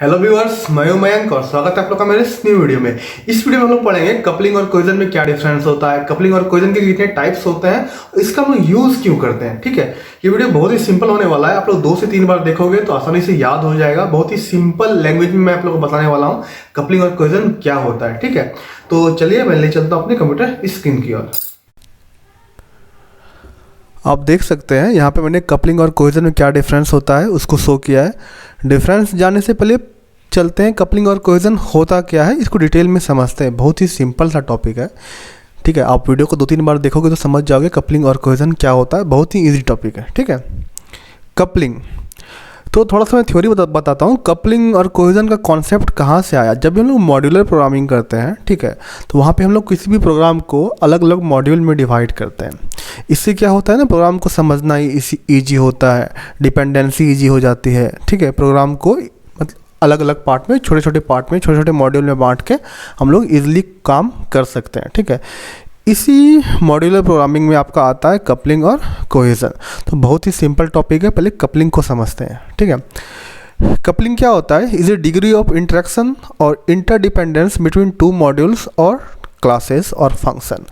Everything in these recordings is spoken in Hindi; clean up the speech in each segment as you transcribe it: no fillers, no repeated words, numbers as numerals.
हेलो व्यूअर्स, मैं हूं मयंक और स्वागत है आप लोग का मेरे इस न्यू वीडियो में। इस वीडियो में हम लोग पढ़ेंगे कपलिंग और कोहेजन में क्या डिफरेंस होता है, कपलिंग और कोहेजन के कितने टाइप्स होते हैं और इसका हम लोग यूज क्यों करते हैं। ठीक है, ये वीडियो बहुत ही सिंपल होने वाला है। आप लोग 2 से 3 बार देखोगे तो आसानी से याद हो जाएगा। बहुत ही सिंपल लैंग्वेज में मैं आप लोग को बताने वाला हूँ कपलिंग और कोहेजन क्या होता है। ठीक है, तो चलिए मैं ले चलता हूँ अपने कंप्यूटर स्क्रीन की ओर। आप देख सकते हैं यहाँ पे मैंने कपलिंग और कोहेजन में क्या डिफरेंस होता है उसको शो किया है। डिफरेंस जानने से पहले चलते हैं कपलिंग और कोहेजन होता क्या है, इसको डिटेल में समझते हैं। बहुत ही सिंपल सा टॉपिक है। ठीक है, आप वीडियो को 2-3 बार देखोगे तो समझ जाओगे कपलिंग और कोहेजन क्या होता है। बहुत ही ईजी टॉपिक है। ठीक है, कपलिंग तो थोड़ा सा मैं थ्योरी बताता हूँ। कपलिंग और कोहेजन का कॉन्सेप्ट कहाँ से आया, जब भी हम लोग मॉड्यूलर प्रोग्रामिंग करते हैं, ठीक है, तो वहाँ पे हम लोग किसी भी प्रोग्राम को अलग अलग मॉड्यूल में डिवाइड करते हैं। इससे क्या होता है ना, प्रोग्राम को समझना ईजी होता है, डिपेंडेंसी ईजी हो जाती है। ठीक है, प्रोग्राम को मतलब अलग अलग पार्ट में, छोटे छोटे पार्ट में, छोटे छोटे मॉड्यूल में बांट के हम लोग ईजिली काम कर सकते हैं। ठीक है, इसी मॉड्यूलर प्रोग्रामिंग में आपका आता है कपलिंग और कोहेजन। तो बहुत ही सिंपल टॉपिक है, पहले कपलिंग को समझते हैं। ठीक है, कपलिंग क्या होता है, is a degree of interaction और इंटरडिपेंडेंस बिटवीन 2 मॉड्यूल्स और क्लासेस और फंक्शन।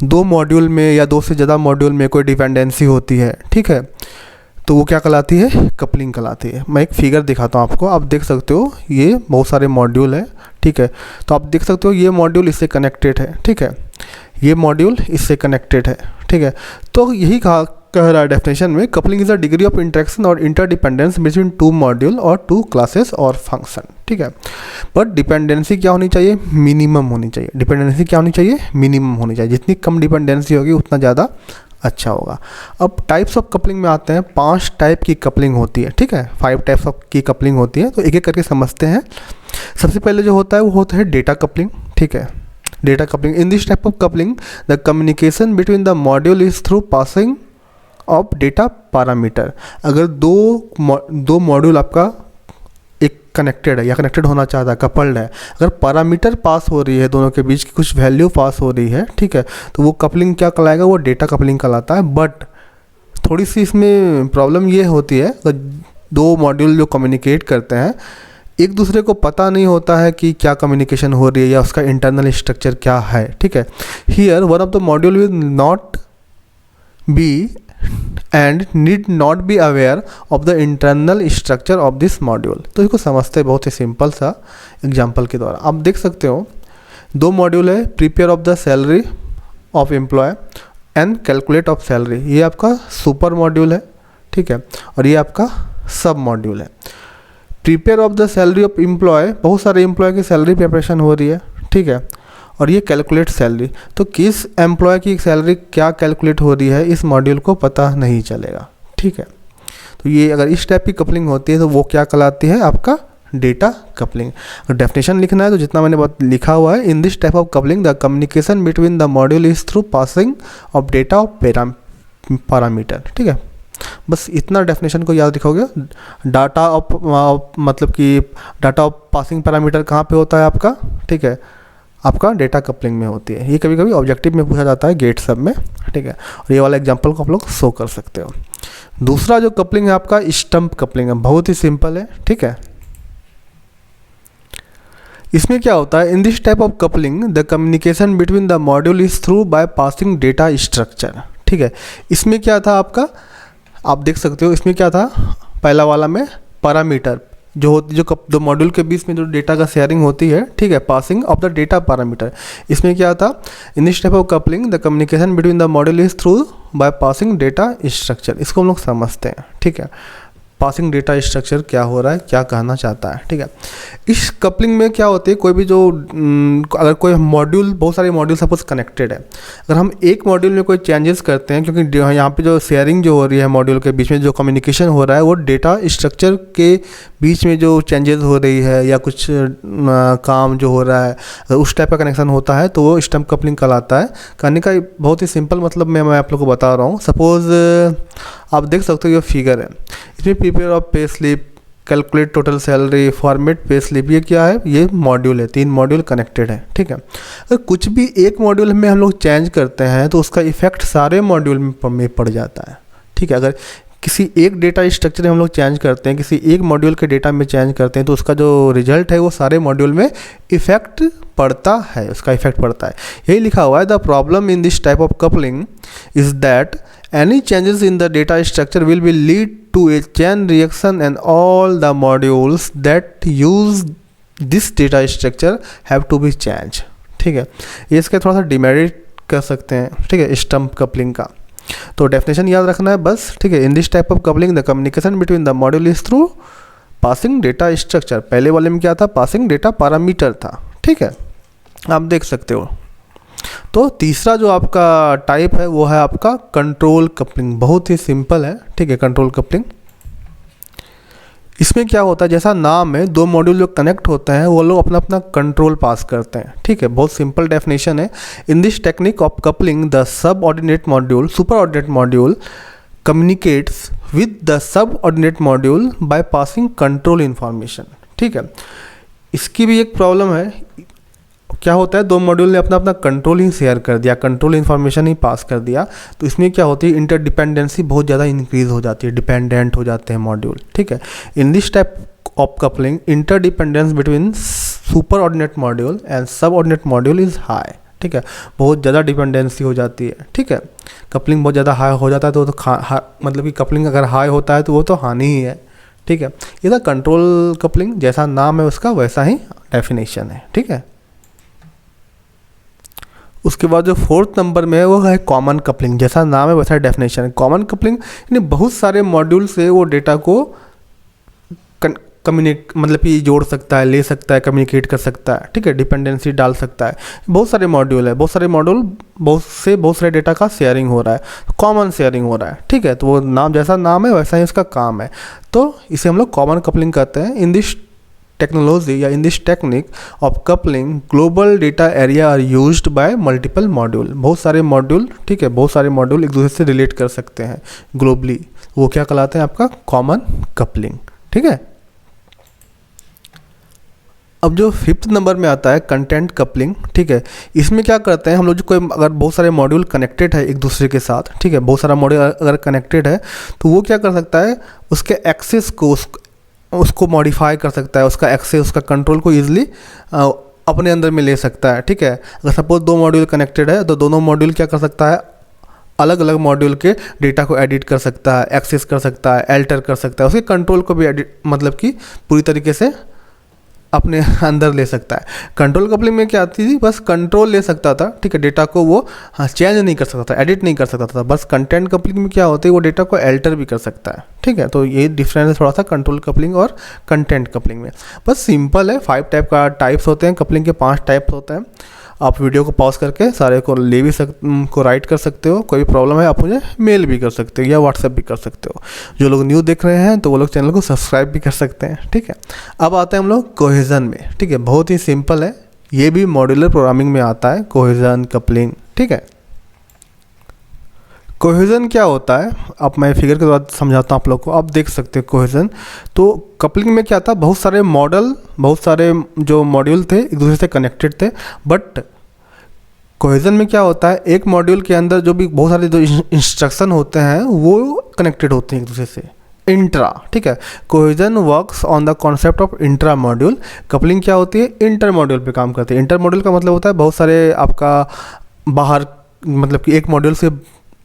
2 मॉड्यूल में या 2 से ज़्यादा मॉड्यूल में कोई डिपेंडेंसी होती है, ठीक है, तो वो क्या कहलाती है, कपलिंग कहलाती है। मैं एक फिगर दिखाता हूँ आपको, आप देख सकते हो ये बहुत सारे मॉड्यूल है। ठीक है, तो आप देख सकते हो ये मॉड्यूल इससे कनेक्टेड है। ठीक है, ये मॉड्यूल इससे कनेक्टेड है। ठीक है, तो यही कह रहा है डेफिनेशन में, coupling is a degree of interaction और इंटरडिपेंडेंस बिटवीन 2 मॉड्यूल और 2 क्लासेस और फंक्शन। ठीक है, बट डिपेंडेंसी क्या होनी चाहिए, मिनिमम होनी चाहिए। डिपेंडेंसी क्या होनी चाहिए, मिनिमम होनी चाहिए। जितनी कम डिपेंडेंसी होगी उतना ज़्यादा अच्छा होगा। अब टाइप्स ऑफ कपलिंग में आते हैं। 5 टाइप की कपलिंग होती है। ठीक है, 5 टाइप्स ऑफ की कपलिंग होती है, तो एक एक करके समझते हैं। सबसे पहले जो होता है वो होता है डेटा कपलिंग। ठीक है, data coupling, in this type of coupling the communication between the module is through passing of data parameter. अगर दो मॉड्यूल आपका एक कनेक्टेड है या कनेक्टेड होना चाहता है, कपल्ड है, अगर पैरामीटर पास हो रही है, दोनों के बीच की कुछ वैल्यू पास हो रही है, ठीक है, तो वो कपलिंग क्या कहलाएगा, वो डेटा कपलिंग कहलाता है। बट थोड़ी सी इसमें प्रॉब्लम ये होती है, 2 मॉड्यूल जो कम्युनिकेट करते हैं, एक दूसरे को पता नहीं होता है कि क्या कम्युनिकेशन हो रही है या उसका इंटरनल स्ट्रक्चर क्या है। ठीक है, here one of the module will not be and need not be aware of the internal structure of this module. तो इसको समझते हैं बहुत ही सिंपल सा एग्जांपल के द्वारा। आप देख सकते हो 2 मॉड्यूल है, prepare of the salary of employ and calculate of salary. ये आपका सुपर मॉड्यूल है। ठीक है, और ये आपका सब मॉड्यूल है। Prepare of the salary of employ, बहुत सारे एम्प्लॉय की सैलरी प्रिपरेशन हो रही है। ठीक है, और ये कैलकुलेट सैलरी, तो किस एम्प्लॉय की सैलरी क्या कैलकुलेट हो रही है इस मॉड्यूल को पता नहीं चलेगा। ठीक है, तो ये अगर इस टाइप की कपलिंग होती है तो वो क्या कहलाती है, आपका डेटा कपलिंग। अगर डेफिनेशन लिखना है तो जितना मैंने लिखा हुआ है, in this type of coupling the communication between the module is through passing of data of parameter. ठीक है, बस इतना डेफिनेशन को याद रखोगे। डाटा ऑफ मतलब कि डाटा ऑफ पासिंग पैरामीटर कहाँ पे होता है आपका, ठीक है, आपका डेटा कपलिंग में होती है। ये कभी कभी ऑब्जेक्टिव में पूछा जाता है, गेट सब में। ठीक है, और ये वाला एग्जांपल को आप लोग शो कर सकते हो। दूसरा जो कपलिंग है आपका स्टंप कपलिंग है, बहुत ही सिंपल है। ठीक है, इसमें क्या होता है, in this type of coupling the communication between the module is through by passing data structure. ठीक है, इसमें क्या था आपका, आप देख सकते हो इसमें क्या था, पहला वाला में पैरामीटर जो मॉड्यूल के बीच में जो डेटा का शेयरिंग होती है, ठीक है, passing of the data parameter. इसमें क्या था, इन this type of coupling the communication between the module is through by passing data structure. इसको हम लोग समझते हैं। ठीक है, पासिंग डेटा स्ट्रक्चर क्या हो रहा है, क्या कहना चाहता है। ठीक है, इस कपलिंग में क्या होती है, कोई भी जो अगर कोई मॉड्यूल, बहुत सारे मॉड्यूल सपोज कनेक्टेड है, अगर हम एक मॉड्यूल में कोई चेंजेस करते हैं, क्योंकि यहाँ पे जो शेयरिंग जो हो रही है मॉड्यूल के बीच में, जो कम्युनिकेशन हो रहा है, वो डेटा स्ट्रक्चर के बीच में जो चेंजेस हो रही है या कुछ काम जो हो रहा है, अगर उस टाइप का कनेक्शन होता है तो वो स्टंप कपलिंग कहलाता है। कहने का बहुत ही सिंपल मतलब मैं आप लोग को बता रहा हूँ। सपोज आप देख सकते हो ये फिगर है, इसमें prepare of pay slip, calculate total salary, format pay slip, ये क्या है, ये मॉड्यूल है। 3 मॉड्यूल कनेक्टेड है। ठीक है, अगर कुछ भी एक मॉड्यूल में हम लोग चेंज करते हैं तो उसका इफेक्ट सारे मॉड्यूल में पड़ जाता है। ठीक है, अगर किसी एक डेटा स्ट्रक्चर में हम लोग चेंज करते हैं, किसी एक मॉड्यूल के डेटा में चेंज करते हैं, तो उसका जो रिजल्ट है वो सारे मॉड्यूल में इफेक्ट पड़ता है, उसका इफेक्ट पड़ता है। यही लिखा हुआ है, the problem in this type of coupling is that any changes in the data structure will be lead to a chain reaction and all the modules that use this data structure have to be change. ठीक है, ये इसका थोड़ा सा डिमेरिट कर सकते हैं, ठीक है, स्टम्प कपलिंग का। तो डेफिनेशन याद रखना है बस, ठीक है। In this type of coupling the communication between the module is through passing data structure. पहले वाले में क्या था, पासिंग डेटा पैरामीटर था, ठीक है, आप देख सकते हो। तो तीसरा जो आपका टाइप है वो है आपका कंट्रोल कपलिंग। बहुत ही सिंपल है, ठीक है, कंट्रोल कपलिंग। इसमें क्या होता है, जैसा नाम है, दो मॉड्यूल जो कनेक्ट होते हैं वो लोग अपना अपना कंट्रोल पास करते हैं, ठीक है। बहुत सिंपल डेफिनेशन है। In this technique of coupling the sub ordinate module, super ordinate module communicates with the sub ordinate module by passing control information, ठीक है। इसकी भी एक प्रॉब्लम है, क्या होता है, दो मॉड्यूल ने अपना अपना कंट्रोल ही शेयर कर दिया, कंट्रोल इन्फॉर्मेशन ही पास कर दिया, तो इसमें क्या होती है, इंटरडिपेंडेंसी बहुत ज़्यादा इंक्रीज हो जाती है, डिपेंडेंट हो जाते हैं मॉड्यूल, ठीक है। In this type of coupling interdependence between super ordinate module and सब ऑर्डिनेट मॉड्यूल इज़ हाई, ठीक है, बहुत ज़्यादा डिपेंडेंसी हो जाती है, ठीक है। कपलिंग बहुत ज़्यादा हाई हो जाता है तो मतलब कि कपलिंग अगर हाई होता है तो वो तो हानि ही है, ठीक है। ये था कंट्रोल कपलिंग, जैसा नाम है उसका वैसा ही डेफिनेशन है, ठीक है। उसके बाद जो फोर्थ नंबर में है वो है कॉमन कपलिंग। जैसा नाम है वैसा डेफिनेशन है। कॉमन कपलिंग यानी बहुत सारे मॉड्यूल से वो डेटा को मतलब कि जोड़ सकता है, ले सकता है, कम्युनिकेट कर सकता है, ठीक है, डिपेंडेंसी डाल सकता है। बहुत सारे मॉड्यूल है, बहुत सारे मॉड्यूल, बहुत सारे डेटा का शेयरिंग हो रहा है, कॉमन शेयरिंग हो रहा है, ठीक है। तो वो नाम, जैसा नाम है वैसा ही उसका काम है, तो इसे हम लोग कॉमन कपलिंग कहते हैं। इन दिस टेक्नोलॉजी या in this technique of coupling global data area are used by multiple module. बहुत सारे मॉड्यूल, ठीक है, बहुत सारे मॉड्यूल एक दूसरे से रिलेट कर सकते हैं ग्लोबली, वो क्या कहलाते हैं, आपका कॉमन कपलिंग, ठीक है। अब जो फिफ्थ नंबर में आता है कंटेंट कपलिंग, ठीक है। इसमें क्या करते हैं हम लोग, जो कोई अगर बहुत सारे मॉड्यूल कनेक्टेड है एक दूसरे के साथ, ठीक है, बहुत सारा मॉड्यूल अगर कनेक्टेड है तो वो क्या कर सकता है, उसके एक्सेस को उसको मॉडिफाई कर सकता है, उसका एक्सेस, उसका कंट्रोल को ईजिली अपने अंदर में ले सकता है, ठीक है। अगर सपोज दो मॉड्यूल कनेक्टेड है तो दोनों मॉड्यूल क्या कर सकता है, अलग अलग मॉड्यूल के डेटा को एडिट कर सकता है, एक्सेस कर सकता है, अल्टर कर सकता है, उसके कंट्रोल को भी एडिट मतलब कि पूरी तरीके से अपने अंदर ले सकता है। कंट्रोल कपलिंग में क्या आती थी, बस कंट्रोल ले सकता था, ठीक है, डेटा को वो चेंज नहीं कर सकता था, एडिट नहीं कर सकता था। बस कंटेंट कपलिंग में क्या होता है, वो डेटा को अल्टर भी कर सकता है, ठीक है। तो ये डिफरेंस है थोड़ा सा कंट्रोल कपलिंग और कंटेंट कपलिंग में। बस सिंपल है, 5 टाइप का टाइप्स होते हैं कपलिंग के, 5 टाइप्स होते हैं। आप वीडियो को पॉज करके सारे को ले भी को राइट कर सकते हो, कोई भी प्रॉब्लम है आप मुझे मेल भी कर सकते हो या व्हाट्सएप भी कर सकते हो। जो लोग न्यू देख रहे हैं तो वो लोग चैनल को सब्सक्राइब भी कर सकते हैं, ठीक है। अब आते हैं हम लोग कोहेजन में, ठीक है, बहुत ही सिंपल है, ये भी मॉड्यूलर प्रोग्रामिंग में आता है, कोहेजन कपलिंग, ठीक है। कोहेजन क्या होता है, अब मैं फिगर के द्वारा समझाता हूँ आप लोग को। आप देख सकते हैं कोहेजन, तो कपलिंग में क्या था, बहुत सारे जो मॉड्यूल थे एक दूसरे से कनेक्टेड थे, बट कोहेजन में क्या होता है, एक मॉड्यूल के अंदर जो भी बहुत सारे जो इंस्ट्रक्शन होते हैं वो कनेक्टेड होते हैं एक दूसरे से, इंट्रा, ठीक है। Cohesion works on the concept of intra module. Coupling क्या होती है, इंटर मॉड्यूल पे काम करती है। इंटर मॉड्यूल का मतलब होता है बहुत सारे आपका बाहर, मतलब कि एक मॉड्यूल से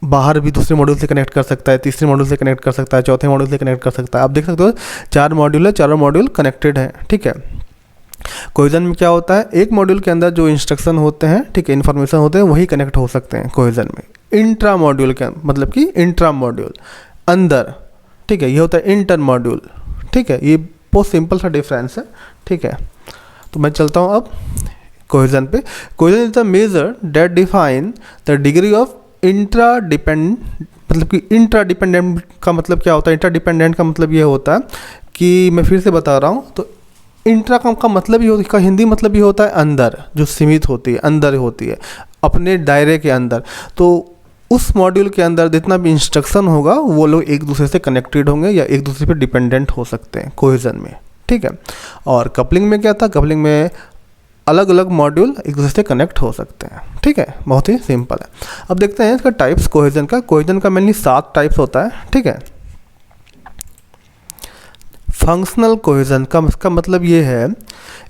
बाहर भी दूसरे मॉड्यूल से कनेक्ट कर सकता है, तीसरे मॉड्यूल से कनेक्ट कर सकता है, चौथे मॉड्यूल से कनेक्ट कर सकता है। आप देख सकते हो 4 मॉड्यूल है, चारों मॉड्यूल कनेक्टेड हैं, ठीक है। कोहेजन में क्या होता है, एक मॉड्यूल के अंदर जो इंस्ट्रक्शन होते हैं, ठीक है, इन्फॉर्मेशन होते हैं, वही कनेक्ट हो सकते हैं कोहेजन में। इंट्रा मॉड्यूल के मतलब कि इंट्रा मॉड्यूल अंदर, ठीक है, ये होता है इंटर मॉड्यूल, ठीक है। ये बहुत सिंपल सा डिफरेंस है, ठीक है। तो मैं चलता हूँ अब कोहेजन पे। Cohesion is the measure that define the degree of मतलब कि इंट्रा डिपेंडेंट का मतलब क्या होता है, इंट्रा डिपेंडेंट का मतलब ये होता है कि मैं फिर से बता रहा हूँ, तो इंट्रा का मतलब ही इसका हिंदी मतलब ये होता है अंदर, जो सीमित होती है, अंदर होती है, अपने दायरे के अंदर। तो उस मॉड्यूल के अंदर जितना भी इंस्ट्रक्शन होगा वो लोग एक दूसरे से कनेक्टेड होंगे या एक दूसरे पे डिपेंडेंट हो सकते हैं कोहेजन में, ठीक है। और कपलिंग में क्या था, कपलिंग में अलग अलग मॉड्यूल एक दूसरे से कनेक्ट हो सकते हैं, ठीक है, बहुत ही सिंपल है। अब देखते हैं इसका टाइप्स कोहेजन का। कोहेजन का मेनली 7 टाइप्स होता है, ठीक है। फंक्शनल कोहेजन का इसका मतलब ये है,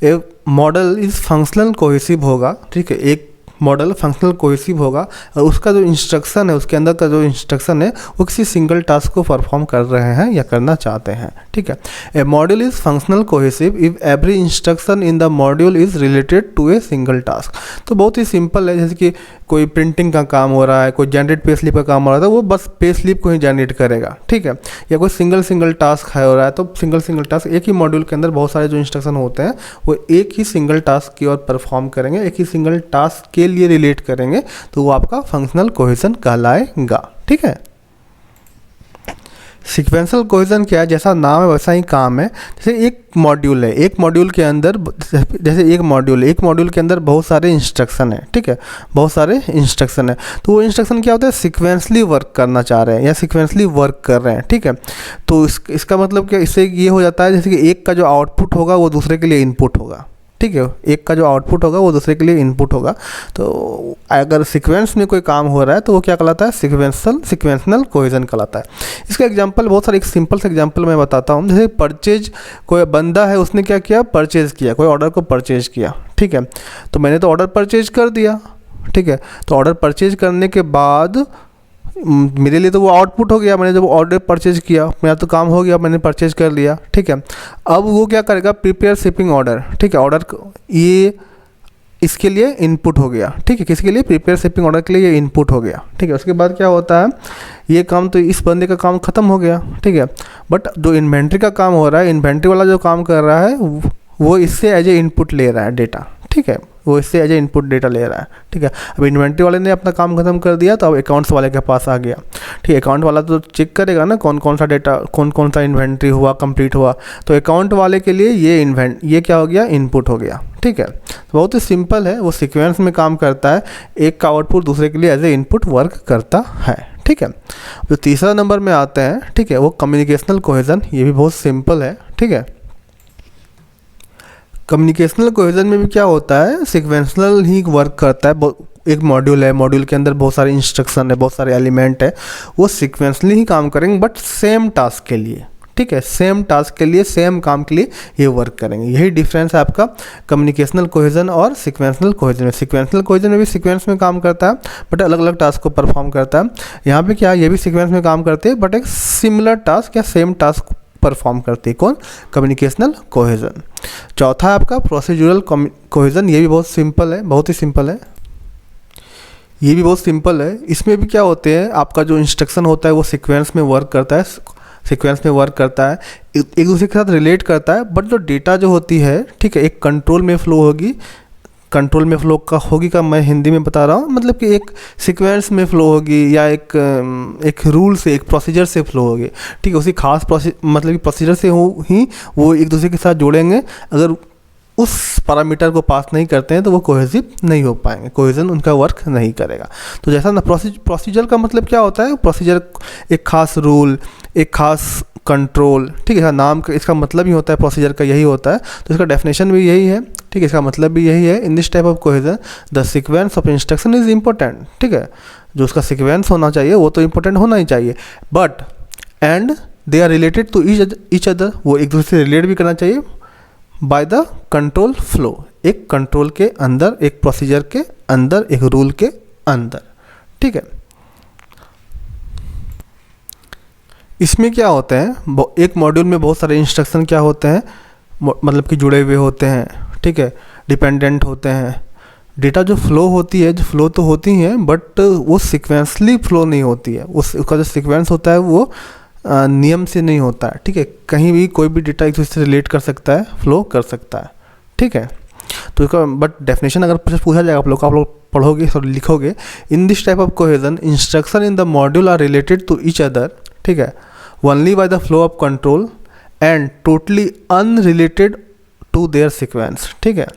एक मॉडल इज फंक्शनल कोहेसिव होगा, ठीक है, एक मॉडल फंक्शनल कोहेसिव होगा और उसका जो इंस्ट्रक्शन है, उसके अंदर का जो इंस्ट्रक्शन है वो किसी सिंगल टास्क को परफॉर्म कर रहे हैं या करना चाहते हैं, ठीक है। A module is functional cohesive if every instruction in the module is related to a single task. तो बहुत ही सिंपल है, जैसे कि कोई प्रिंटिंग का काम हो रहा है, कोई जनरेट पे स्लिप का काम हो रहा है, तो वो बस पे स्लिप को ही जनरेट करेगा, ठीक है। या कोई सिंगल टास्क है हो रहा है, तो सिंगल टास्क एक ही मॉड्यूल के अंदर बहुत सारे जो इंस्ट्रक्शन होते हैं वो एक ही सिंगल टास्क की ओर परफॉर्म करेंगे, एक ही सिंगल टास्क के लिए रिलेट करेंगे, तो वो आपका फंक्शनल कोहेजन कहलाएगा, ठीक है। सीक्वेंशियल कोहेजन क्या है, जैसा नाम है वैसा ही काम है। जैसे एक मॉड्यूल है, एक मॉड्यूल के अंदर जैसे एक मॉड्यूल के अंदर बहुत सारे इंस्ट्रक्शन है, ठीक है, बहुत सारे इंस्ट्रक्शन है, तो वो इंस्ट्रक्शन क्या होता है, सीक्वेंसली वर्क करना चाह रहे हैं या सीक्वेंसली वर्क कर रहे हैं, ठीक है। तो इसका मतलब क्या, इससे ये हो जाता है जैसे कि एक का जो आउटपुट होगा वो दूसरे के लिए इनपुट होगा, ठीक है, एक का जो आउटपुट होगा वो दूसरे के लिए इनपुट होगा। तो अगर सीक्वेंस में कोई काम हो रहा है तो वो क्या कहलाता है, सीक्वेंशनल कोहेजन कहलाता है। इसका एग्जांपल बहुत सारे, एक सिंपल सा एग्जांपल मैं बताता हूँ। जैसे परचेज, कोई बंदा है उसने क्या किया, परचेज किया, कोई ऑर्डर को परचेज किया, ठीक है। तो मैंने तो ऑर्डर परचेज कर दिया, ठीक है। तो ऑर्डर परचेज करने के बाद मेरे लिए तो वो आउटपुट हो गया, मैंने जब ऑर्डर परचेज किया मेरा तो काम हो गया, मैंने परचेज कर लिया, ठीक है। अब वो क्या करेगा, प्रिपेयर शिपिंग ऑर्डर, ठीक है, ऑर्डर ये इसके लिए इनपुट हो गया, ठीक है, किसके लिए, प्रिपेयर शिपिंग ऑर्डर के लिए ये इनपुट हो गया, ठीक है। उसके बाद क्या होता है, ये काम तो इस बंदे का काम ख़त्म हो गया, ठीक है। बट जो इन्वेंट्री का काम हो रहा है, इन्वेंट्री वाला जो काम कर रहा है वो इससे एज ए इनपुट ले रहा है डेटा, ठीक है, वो इससे एज ए इनपुट डेटा ले रहा है, ठीक है। अब इन्वेंट्री वाले ने अपना काम खत्म कर दिया तो अब अकाउंट्स वाले के पास आ गया, ठीक है। अकाउंट वाला तो चेक करेगा ना कौन कौन सा डेटा, कौन सा इन्वेंट्री हुआ, कंप्लीट हुआ, तो अकाउंट वाले के लिए ये क्या हो गया, इनपुट हो गया, ठीक है। तो बहुत ही सिंपल है, वो सीक्वेंस में काम करता है, एक का आउटपुट दूसरे के लिए एज ए इनपुट वर्क करता है, ठीक है। जो तीसरा नंबर में आते हैं, ठीक है, वो कम्युनिकेशनल कोहेजन, ये भी बहुत सिंपल है, ठीक है। कम्युनिकेशनल कोहेजन में भी क्या होता है, सीक्वेंशनल ही वर्क करता है। एक मॉड्यूल है, मॉड्यूल के अंदर बहुत सारे इंस्ट्रक्शन है, बहुत सारे एलिमेंट है, वो सीक्वेंशली ही काम करेंगे बट सेम टास्क के लिए, ठीक है, सेम टास्क के लिए, सेम काम के लिए ये वर्क करेंगे। यही डिफरेंस है आपका कम्युनिकेशनल कोहेजन और सीक्वेंशनल कोहेजन में। सीक्वेंशनल कोहेजन में भी सीक्वेंस में काम करता है बट अलग अलग टास्क को परफॉर्म करता है। यहाँ पे क्या, ये भी सीक्वेंस में काम करते हैं बट एक सिमिलर टास्क या सेम टास्क परफॉर्म करती है, कौन, कम्युनिकेशनल कोहेजन। चौथा है आपका प्रोसीजरल कोहेजन, ये भी बहुत सिंपल है, बहुत ही सिंपल है, ये भी बहुत सिंपल है। इसमें भी क्या होते हैं, आपका जो इंस्ट्रक्शन होता है वो सीक्वेंस में वर्क करता है, एक दूसरे के साथ रिलेट करता है, बट जो डेटा जो होती है, ठीक है, एक कंट्रोल में फ्लो होगी, कंट्रोल में फ्लो का होगी का मैं हिंदी में बता रहा हूँ, मतलब कि एक सीक्वेंस में फ्लो होगी या एक रूल से, एक प्रोसीजर से फ्लो होगी, ठीक है। उसी खास मतलब कि प्रोसीजर से ही वो एक दूसरे के साथ जोड़ेंगे। अगर उस पैरामीटर को पास नहीं करते हैं तो वो कोहेसिव नहीं हो पाएंगे, कोहेजन उनका वर्क नहीं करेगा। तो जैसा ना प्रोसीजर का मतलब क्या होता है, प्रोसीजर एक खास रूल, एक खास कंट्रोल, ठीक है, नाम का इसका मतलब ही होता है प्रोसीजर का, यही होता है। तो इसका डेफिनेशन भी यही है, ठीक है, इसका मतलब भी यही है। In this type of cohesion the sequence of instruction is important, ठीक है, जो उसका सीक्वेंस होना चाहिए वो तो इम्पोर्टेंट होना ही चाहिए, but and they are related to each other, वो एक दूसरे से रिलेट भी करना चाहिए बाय द कंट्रोल फ्लो, एक कंट्रोल के अंदर, एक प्रोसीजर के अंदर, एक रूल के अंदर, ठीक है। इसमें क्या होते हैं, एक मॉड्यूल में बहुत सारे इंस्ट्रक्शन क्या होते हैं, मतलब कि जुड़े हुए होते हैं, ठीक है, डिपेंडेंट होते हैं। डेटा जो फ्लो होती है, जो फ्लो तो होती है बट वो सीक्वेंसली फ्लो नहीं होती है, उसका जो सीक्वेंस होता है वो नियम से नहीं होता है, ठीक है। कहीं भी कोई भी डेटा एक दूसरे से रिलेट कर सकता है, फ्लो कर सकता है, ठीक है। तो इसका बट डेफिनेशन अगर पूछा जाएगा आप लोग पढ़ोगे और लिखोगे, in this type of cohesion instruction in the module are related to each other, ठीक है, only by the flow of control and totally unrelated to their sequence, ठीक है।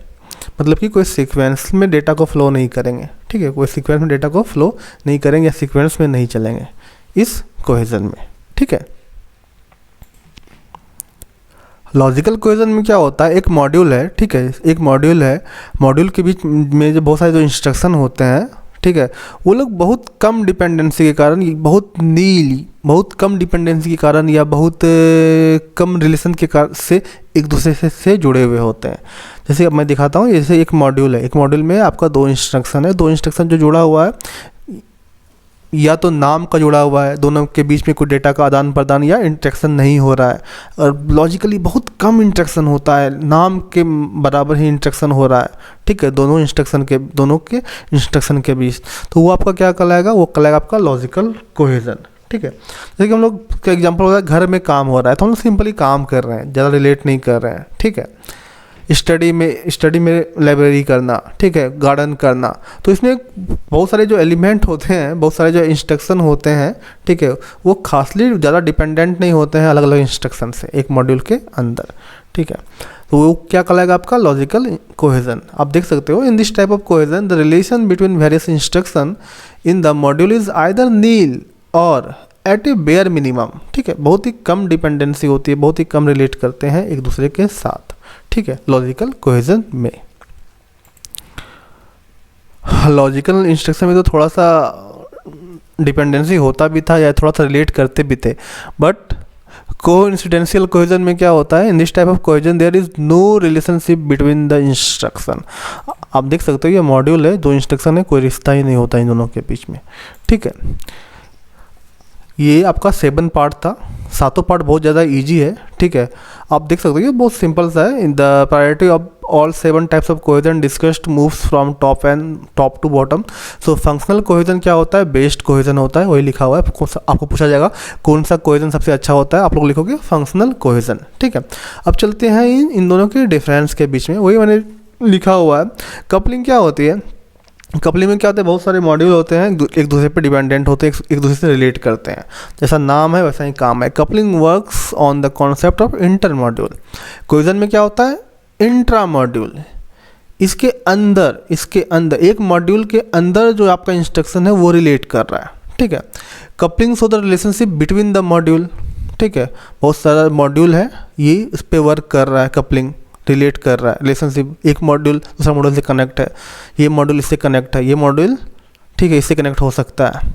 मतलब कि कोई सीक्वेंस में डेटा को फ्लो नहीं करेंगे, ठीक है, कोई सीक्वेंस में डेटा को फ्लो नहीं करेंगे या सीक्वेंस में नहीं चलेंगे इस कोहेजन में, ठीक है। लॉजिकल कोहेजन में क्या होता है, एक मॉड्यूल है, ठीक है, एक मॉड्यूल है, मॉड्यूल के बीच में जो बहुत सारे जो इंस्ट्रक्शन होते हैं, ठीक है, वो लोग बहुत कम डिपेंडेंसी के कारण, बहुत कम डिपेंडेंसी के कारण या बहुत कम रिलेशन के कारण से एक दूसरे से जुड़े हुए होते हैं। जैसे अब मैं दिखाता हूँ, जैसे एक मॉड्यूल है, एक मॉड्यूल में आपका 2 इंस्ट्रक्शन है, 2 इंस्ट्रक्शन जो जुड़ा हुआ है या तो नाम का जुड़ा हुआ है, दोनों के बीच में कोई डेटा का आदान प्रदान या इंटरेक्शन नहीं हो रहा है, और लॉजिकली बहुत कम इंटरेक्शन होता है, नाम के बराबर ही इंटरेक्शन हो रहा है, ठीक है, दोनों के इंस्ट्रक्शन के बीच, तो वो आपका क्या कहलाएगा, वो कहलाएगा आपका लॉजिकल कोहेजन। ठीक है, जैसे कि हम लोग का एग्जांपल होता है, घर में काम हो रहा है तो हम लोग सिंपली काम कर रहे हैं, ज़्यादा रिलेट नहीं कर रहे हैं। ठीक है, स्टडी में लाइब्रेरी करना, ठीक है, गार्डन करना, तो इसमें बहुत सारे जो एलिमेंट होते हैं, बहुत सारे जो इंस्ट्रक्शन होते हैं, ठीक है, वो खासली ज़्यादा डिपेंडेंट नहीं होते हैं अलग अलग इंस्ट्रक्शन से एक मॉड्यूल के अंदर। ठीक है, तो वो क्या कहलाएगा आपका लॉजिकल कोहेजन। आप देख सकते हो, in this type of cohesion the relation between various instruction in the module is either nil or at A bare minimum. ठीक है, बहुत ही कम डिपेंडेंसी होती है, बहुत ही कम रिलेट करते हैं एक दूसरे के साथ। ठीक है, लॉजिकल कोहेजन में, लॉजिकल इंस्ट्रक्शन में तो थोड़ा सा डिपेंडेंसी होता भी था या थोड़ा सा रिलेट करते भी थे, बट कोइंसिडेंशियल कोहेजन में क्या होता है, in this type of cohesion there is no relationship between the instruction. आप देख सकते हो ये मॉड्यूल है, 2 इंस्ट्रक्शन है, कोई रिश्ता ही नहीं होता इन दोनों के बीच में। ठीक है, ये आपका 7 पार्ट था, 7 पार्ट बहुत ज़्यादा इजी है। ठीक है, आप देख सकते हो ये बहुत सिंपल सा है। In the priority of all 7 types of cohesion discussed moves from top to bottom. So functional cohesion क्या होता है, बेस्ड कोहेजन होता है, वही लिखा हुआ है। आपको पूछा जाएगा कौन सा कोहेजन सबसे अच्छा होता है, आप लोग लिखोगे फंक्शनल कोहेजन। ठीक है, अब चलते हैं इन दोनों के डिफरेंस के बीच में, वही मैंने लिखा हुआ है। कपलिंग क्या होती है, कपलिंग में क्या होता है, बहुत सारे मॉड्यूल होते हैं, एक दूसरे पे डिपेंडेंट होते हैं, एक दूसरे से रिलेट करते हैं, जैसा नाम है वैसा ही काम है। Coupling works on the concept of inter module. Cohesion में क्या होता है, इंट्रा मॉड्यूल, इसके अंदर एक मॉड्यूल के अंदर जो आपका इंस्ट्रक्शन है वो रिलेट कर रहा है। ठीक है, coupling so the relationship between the module. ठीक है, बहुत सारा मॉड्यूल है, ये इस पर वर्क कर रहा है, कपलिंग रिलेट कर रहा है, रिलेशनशिप, एक मॉड्यूल दूसरा मॉड्यूल से कनेक्ट है, ये मॉड्यूल इससे कनेक्ट है, ये मॉड्यूल ठीक है इससे कनेक्ट हो सकता है।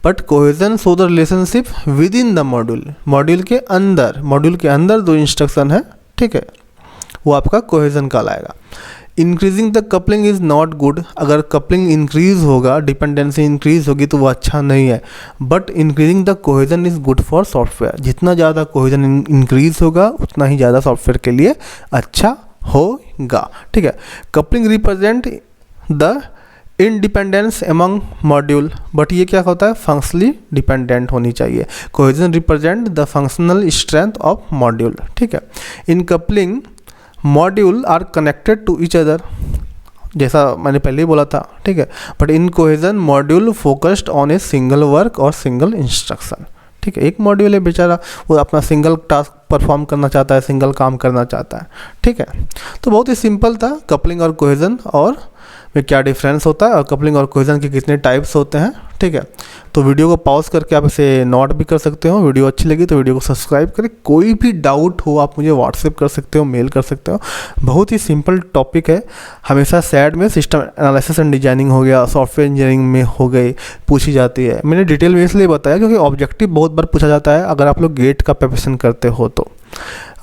But cohesion so the relationship with in the module, module के अंदर 2 इंस्ट्रक्शन है, ठीक है, वो आपका कोहेजन कहलाएगा। Increasing the coupling is not good, अगर कपलिंग इंक्रीज होगा, डिपेंडेंसी इंक्रीज होगी तो वो अच्छा नहीं है। But increasing the cohesion is good for software, जितना ज़्यादा कोहेजन इंक्रीज होगा उतना ही ज़्यादा सॉफ्टवेयर के लिए अच्छा होगा। ठीक है, coupling represent the independence among module, but ये क्या होता है, फंक्शनली डिपेंडेंट होनी चाहिए। Cohesion represent the functional strength of module. ठीक है, in coupling module are connected to each other, जैसा मैंने पहले ही बोला था। ठीक है, but in cohesion module focused on a single work और सिंगल इंस्ट्रक्शन। ठीक है, एक मॉड्यूल है बेचारा, वो अपना सिंगल टास्क परफॉर्म करना चाहता है, सिंगल काम करना चाहता है। ठीक है, तो बहुत ही सिंपल था कपलिंग और कोहेजन और में क्या डिफरेंस होता है और कपलिंग और कोहेजन के कितने टाइप्स होते हैं। ठीक है, तो वीडियो को पॉज करके आप इसे नोट भी कर सकते हो। वीडियो अच्छी लगी तो वीडियो को सब्सक्राइब करें। कोई भी डाउट हो आप मुझे व्हाट्सएप कर सकते हो, मेल कर सकते हो। बहुत ही सिंपल टॉपिक है, हमेशा सैड में सिस्टम एनालिसिस एंड डिजाइनिंग हो गया, सॉफ्टवेयर इंजीनियरिंग में हो गई, पूछी जाती है। मैंने डिटेल में इसलिए बताया क्योंकि ऑब्जेक्टिव बहुत बार पूछा जाता है, अगर आप लोग गेट का प्रिपरेशन करते हो तो।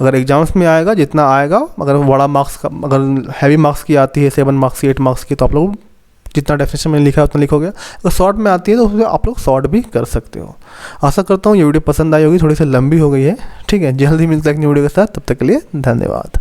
अगर एग्जाम्स में आएगा जितना आएगा, अगर बड़ा मार्क्स का, अगर हैवी मार्क्स की आती है 7 मार्क्स की 8 मार्क्स की, तो आप लोग जितना डेफिनेशन में लिखा है उतना लिखोगे। अगर शॉर्ट में आती है तो उसमें आप लोग शॉर्ट भी कर सकते हो। आशा करता हूँ ये वीडियो पसंद आई होगी, थोड़ी सी लंबी हो गई है। ठीक है, जल्दी मिलता है एक वीडियो के साथ, तब तक के लिए धन्यवाद।